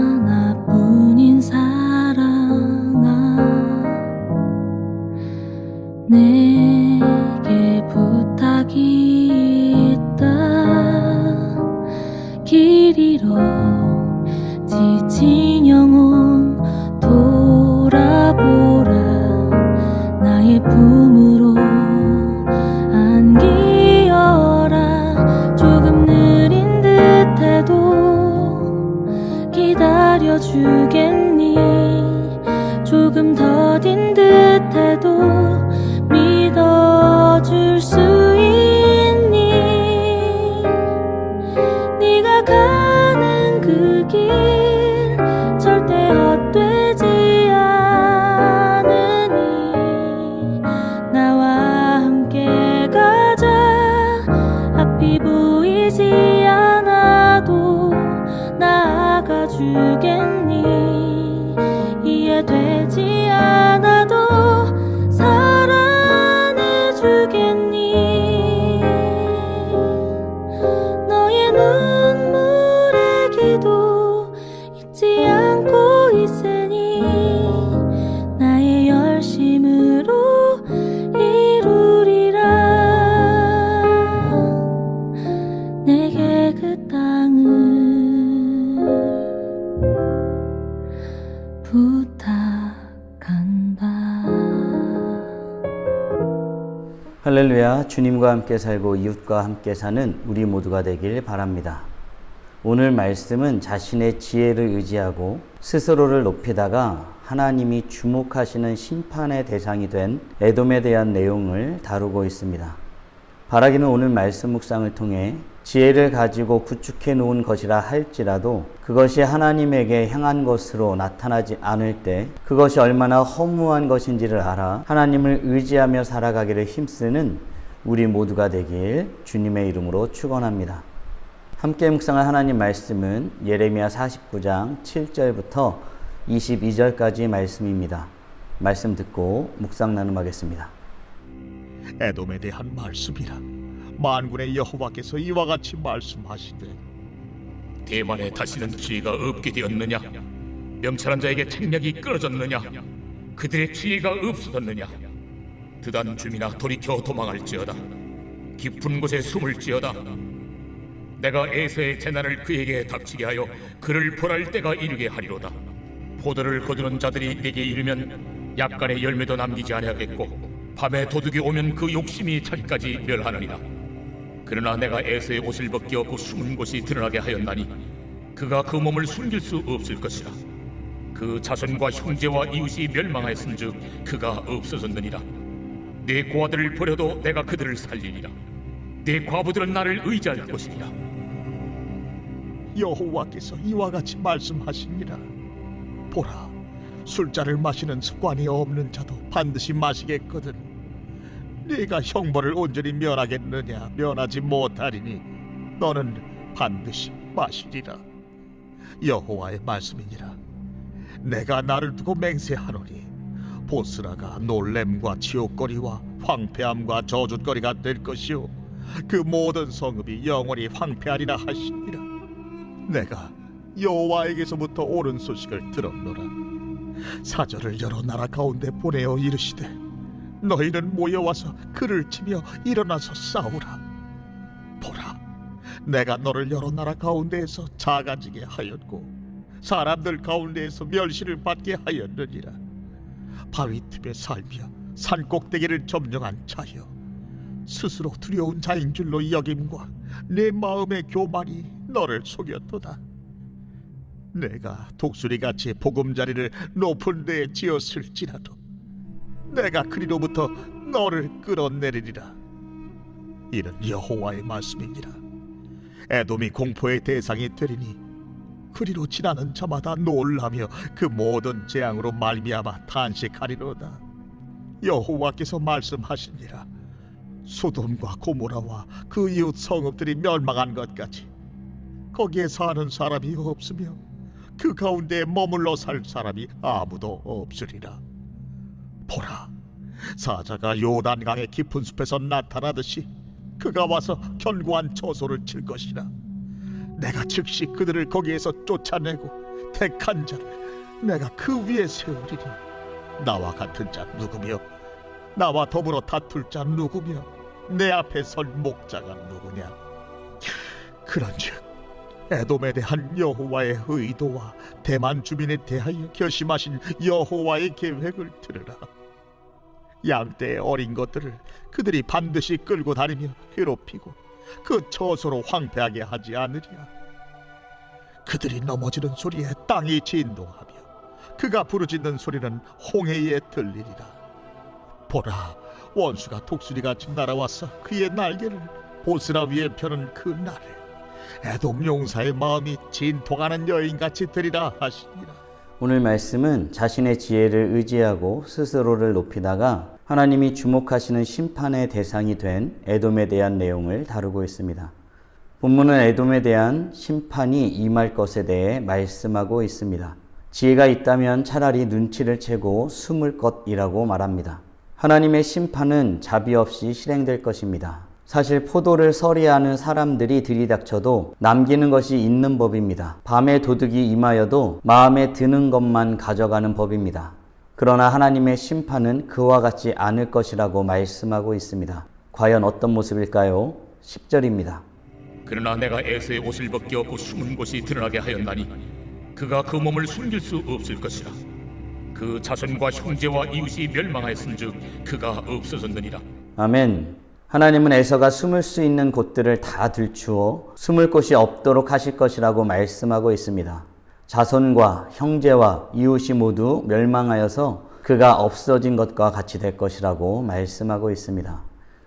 하나뿐인 사랑아, 내게 부탁이 있다. 길 잃어 지친 영혼 돌아보라. 나의 품으로 안기어라. 조금 느린 듯해도 기다려주겠니? 조금 더딘 듯해도 믿어줄 수 있니? 네가 가는 그 길 절대 헛되지 않으니 나와 함께 가자. 앞이 보이지 않아도 나아가 주겠니? 이해되지 않아도 사랑해 주겠니? 너의 눈물의 기도 잊지 않고 있으니 나의 열심으로 이루리라. 내게 그 땅을 부탁한다. 할렐루야. 주님과 함께 살고 이웃과 함께 사는 우리 모두가 되길 바랍니다. 오늘 말씀은 자신의 지혜를 의지하고 스스로를 높이다가 하나님이 주목하시는 심판의 대상이 된 에돔에 대한 내용을 다루고 있습니다. 바라기는 오늘 말씀 묵상을 통해 지혜를 가지고 구축해 놓은 것이라 할지라도 그것이 하나님에게 향한 것으로 나타나지 않을 때 그것이 얼마나 허무한 것인지를 알아 하나님을 의지하며 살아가기를 힘쓰는 우리 모두가 되길 주님의 이름으로 축원합니다. 함께 묵상할 하나님 말씀은 예레미야 49장 7절부터 22절까지 말씀입니다. 말씀 듣고 묵상 나눔하겠습니다. 에돔에 대한 말씀이라. 만군의 여호와께서 이와 같이 말씀하시되, 대만에 다시는 지혜가 없게 되었느냐? 명철한 자에게 책략이 끊어졌느냐? 그들의 지혜가 없어졌느냐? 드단 줌이나 돌이켜 도망할지어다. 깊은 곳에 숨을지어다. 내가 에서의 재난을 그에게 닥치게 하여 그를 벌할 때가 이르게 하리로다. 포도를 거두는 자들이 내게 이르면 약간의 열매도 남기지 아니하겠고 밤에 도둑이 오면 그 욕심이 자기까지 멸하느니라. 그러나 내가 에서의 옷을 벗겨 그 숨은 곳이 드러나게 하였나니 그가 그 몸을 숨길 수 없을 것이라. 그 자손과 형제와 이웃이 멸망하였은즉 그가 없어졌느니라. 내 고아들을 버려도 내가 그들을 살리리라. 내 과부들은 나를 의지할 것이니라. 여호와께서 이와 같이 말씀하시니라. 보라, 술자를 마시는 습관이 없는 자도 반드시 마시겠거든. 네가 형벌을 온전히 면하겠느냐? 면하지 못하리니 너는 반드시 마시리라. 여호와의 말씀이니라. 내가 나를 두고 맹세하노니 보스라가 놀램과 치욕거리와 황폐함과 저주거리가 될 것이요 그 모든 성읍이 영원히 황폐하리라 하시니라. 내가 여호와에게서부터 옳은 소식을 들었노라. 사절을 여러 나라 가운데 보내어 이르시되 너희는 모여와서 그를 치며 일어나서 싸우라. 보라, 내가 너를 여러 나라 가운데에서 작아지게 하였고 사람들 가운데에서 멸시를 받게 하였느니라. 바위 틈에 살며 산 꼭대기를 점령한 자여, 스스로 두려운 자인 줄로 여김과 내 마음의 교만이 너를 속였도다. 내가 독수리같이 보금자리를 높은 데에 지었을지라도 내가 그리로부터 너를 끌어내리리라. 이는 여호와의 말씀이니라. 에돔이 공포의 대상이 되리니 그리로 지나는 자마다 놀라며 그 모든 재앙으로 말미암아 탄식하리로다. 여호와께서 말씀하시니라. 소돔과 고모라와 그 이웃 성읍들이 멸망한 것 같이 거기에 사는 사람이 없으며 그 가운데 머물러 살 사람이 아무도 없으리라. 보라, 사자가 요단강의 깊은 숲에서 나타나듯이 그가 와서 견고한 처소를 칠 것이라. 내가 즉시 그들을 거기에서 쫓아내고 택한 자를 내가 그 위에 세우리니 나와 같은 자 누구며 나와 더불어 다툴 자 누구며 내 앞에 설 목자가 누구냐. 그런즉 에돔에 대한 여호와의 의도와 대만 주민에 대하여 결심하신 여호와의 계획을 들으라. 양떼의 어린 것들을 그들이 반드시 끌고 다니며 괴롭히고 그 처소로 황폐하게 하지 않으리라. 그들이 넘어지는 소리에 땅이 진동하며 그가 부르짖는 소리는 홍해에 들리리라. 보라, 원수가 독수리같이 날아와서 그의 날개를 보스라 위에 펴는 그 날에 에돔 용사의 마음이 진통하는 여인같이 되리라 하시니라. 오늘 말씀은 자신의 지혜를 의지하고 스스로를 높이다가 하나님이 주목하시는 심판의 대상이 된 에돔에 대한 내용을 다루고 있습니다. 본문은 에돔에 대한 심판이 임할 것에 대해 말씀하고 있습니다. 지혜가 있다면 차라리 눈치를 채고 숨을 것이라고 말합니다. 하나님의 심판은 자비 없이 실행될 것입니다. 사실 포도를 서리하는 사람들이 들이닥쳐도 남기는 것이 있는 법입니다. 밤에 도둑이 임하여도 마음에 드는 것만 가져가는 법입니다. 그러나 하나님의 심판은 그와 같지 않을 것이라고 말씀하고 있습니다. 과연 어떤 모습일까요? 10절입니다. 그러나 내가 에서의 옷을 벗겨 그 숨은 곳이 드러나게 하였나니 그가 그 몸을 숨길 수 없을 것이라. 그 자손과 형제와 이웃이 멸망하였은즉 그가 없어졌느니라. 아멘. 하나님은 에서가 숨을 수 있는 곳들을 다 들추어 숨을 곳이 없도록 하실 것이라고 말씀하고 있습니다. 자손과 형제와 이웃이 모두 멸망하여서 그가 없어진 것과 같이 될 것이라고 말씀하고 있습니다.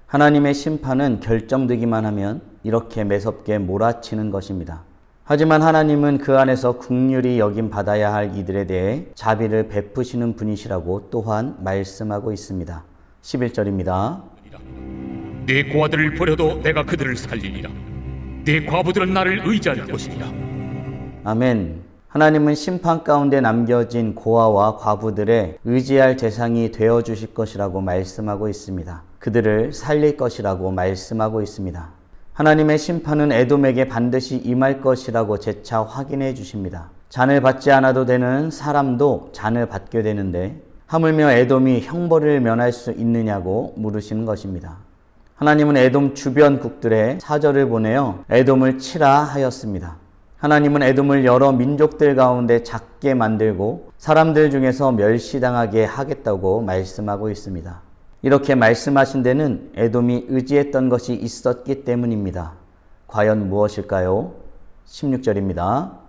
하나님의 심판은 결정되기만 하면 이렇게 매섭게 몰아치는 것입니다. 하지만 하나님은 그 안에서 긍휼히 여김 받아야 할 이들에 대해 자비를 베푸시는 분이시라고 또한 말씀하고 있습니다. 11절입니다. 내 고아들을 버려도 내가 그들을 살리리라. 내 과부들은 나를 의지할 것이니라. 아멘. 하나님은 심판 가운데 남겨진 고아와 과부들의 의지할 대상이 되어주실 것이라고 말씀하고 있습니다. 그들을 살릴 것이라고 말씀하고 있습니다. 하나님의 심판은 에돔에게 반드시 임할 것이라고 재차 확인해 주십니다. 잔을 받지 않아도 되는 사람도 잔을 받게 되는데 하물며 에돔이 형벌을 면할 수 있느냐고 물으시는 것입니다. 하나님은 에돔 주변국들에 사절을 보내어 에돔을 치라 하였습니다. 하나님은 에돔을 여러 민족들 가운데 작게 만들고 사람들 중에서 멸시당하게 하겠다고 말씀하고 있습니다. 이렇게 말씀하신 데는 에돔이 의지했던 것이 있었기 때문입니다. 과연 무엇일까요? 16절입니다.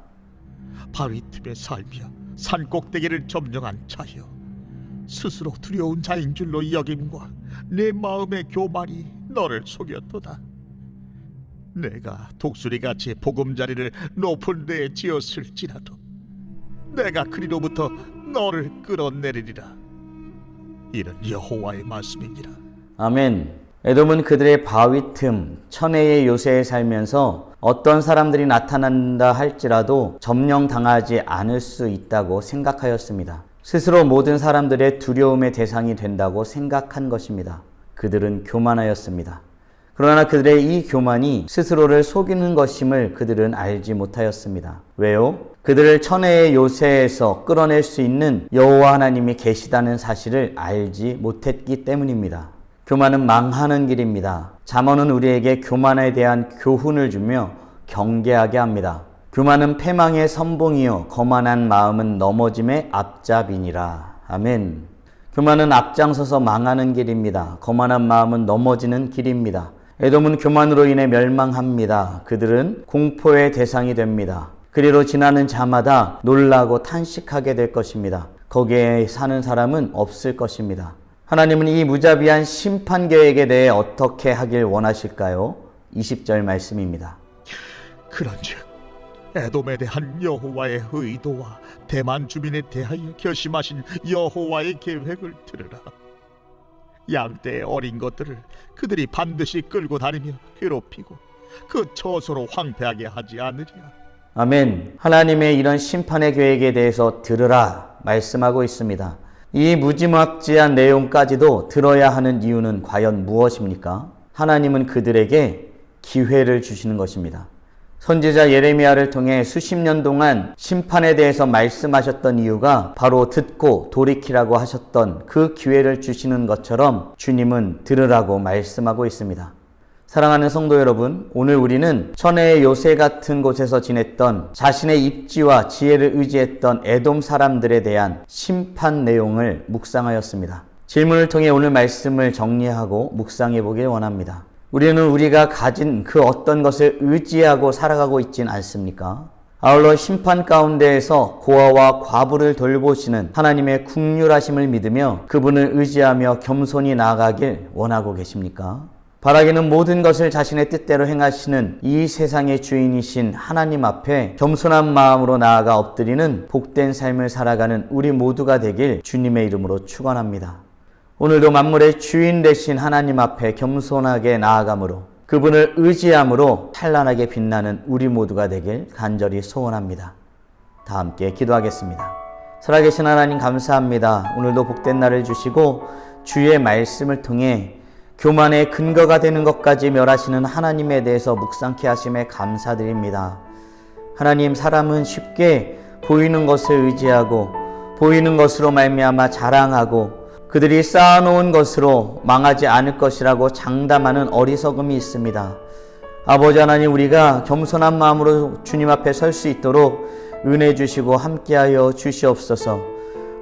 바위 틈에 살며 산 꼭대기를 점령한 자여, 스스로 두려운 자인 줄로 여김과 내 마음의 교만이 너를 속였도다. 내가 독수리같이 보금자리를 높은 데에 지었을지라도 내가 그리로부터 너를 끌어내리리라. 이는 여호와의 말씀이니라. 아멘. 에돔은 그들의 바위 틈, 천혜의 요새에 살면서 어떤 사람들이 나타난다 할지라도 점령당하지 않을 수 있다고 생각하였습니다. 스스로 모든 사람들의 두려움의 대상이 된다고 생각한 것입니다. 그들은 교만하였습니다. 그러나 그들의 이 교만이 스스로를 속이는 것임을 그들은 알지 못하였습니다. 왜요? 그들을 천혜의 요새에서 끌어낼 수 있는 여호와 하나님이 계시다는 사실을 알지 못했기 때문입니다. 교만은 망하는 길입니다. 잠언은 우리에게 교만에 대한 교훈을 주며 경계하게 합니다. 교만은 패망의 선봉이요 거만한 마음은 넘어짐의 앞잡이니라. 아멘. 교만은 앞장서서 망하는 길입니다. 거만한 마음은 넘어지는 길입니다. 에돔은 교만으로 인해 멸망합니다. 그들은 공포의 대상이 됩니다. 그리로 지나는 자마다 놀라고 탄식하게 될 것입니다. 거기에 사는 사람은 없을 것입니다. 하나님은 이 무자비한 심판 계획에 대해 어떻게 하길 원하실까요? 20절 말씀입니다. 그런즉 에돔에 대한 여호와의 의도와 대만 주민에 대하여 결심하신 여호와의 계획을 들으라. 양떼의 어린 것들을 그들이 반드시 끌고 다니며 괴롭히고 그 처소로 황폐하게 하지 않으리라. 아멘. 하나님의 이런 심판의 계획에 대해서 들으라 말씀하고 있습니다. 이 무지막지한 내용까지도 들어야 하는 이유는 과연 무엇입니까? 하나님은 그들에게 기회를 주시는 것입니다. 선지자 예레미야를 통해 수십 년 동안 심판에 대해서 말씀하셨던 이유가 바로 듣고 돌이키라고 하셨던 그 기회를 주시는 것처럼 주님은 들으라고 말씀하고 있습니다. 사랑하는 성도 여러분, 오늘 우리는 천혜의 요새 같은 곳에서 지냈던 자신의 입지와 지혜를 의지했던 에돔 사람들에 대한 심판 내용을 묵상하였습니다. 질문을 통해 오늘 말씀을 정리하고 묵상해 보길 원합니다. 우리는 우리가 가진 그 어떤 것을 의지하고 살아가고 있진 않습니까? 아울러 심판 가운데에서 고아와 과부를 돌보시는 하나님의 긍휼하심을 믿으며 그분을 의지하며 겸손히 나아가길 원하고 계십니까? 바라기는 모든 것을 자신의 뜻대로 행하시는 이 세상의 주인이신 하나님 앞에 겸손한 마음으로 나아가 엎드리는 복된 삶을 살아가는 우리 모두가 되길 주님의 이름으로 축원합니다. 오늘도 만물의 주인 되신 하나님 앞에 겸손하게 나아감으로 그분을 의지함으로 찬란하게 빛나는 우리 모두가 되길 간절히 소원합니다. 다 함께 기도하겠습니다. 살아계신 하나님 감사합니다. 오늘도 복된 날을 주시고 주의 말씀을 통해 교만의 근거가 되는 것까지 멸하시는 하나님에 대해서 묵상케 하심에 감사드립니다. 하나님, 사람은 쉽게 보이는 것을 의지하고 보이는 것으로 말미암아 자랑하고 그들이 쌓아놓은 것으로 망하지 않을 것이라고 장담하는 어리석음이 있습니다. 아버지 하나님, 우리가 겸손한 마음으로 주님 앞에 설 수 있도록 은혜 주시고 함께하여 주시옵소서.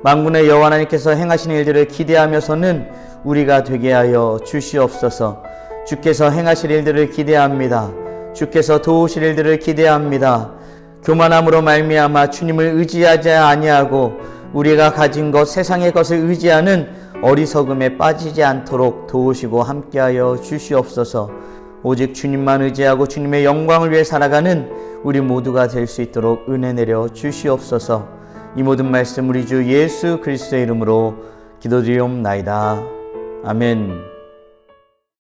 만군의 여호와 하나님께서 행하신 일들을 기대하면서는 우리가 되게 하여 주시옵소서. 주께서 행하실 일들을 기대합니다. 주께서 도우실 일들을 기대합니다. 교만함으로 말미암아 주님을 의지하지 아니하고 우리가 가진 것, 세상의 것을 의지하는 어리석음에 빠지지 않도록 도우시고 함께하여 주시옵소서. 오직 주님만 의지하고 주님의 영광을 위해 살아가는 우리 모두가 될 수 있도록 은혜 내려 주시옵소서. 이 모든 말씀 우리 주 예수 그리스도의 이름으로 기도드리옵나이다. 아멘.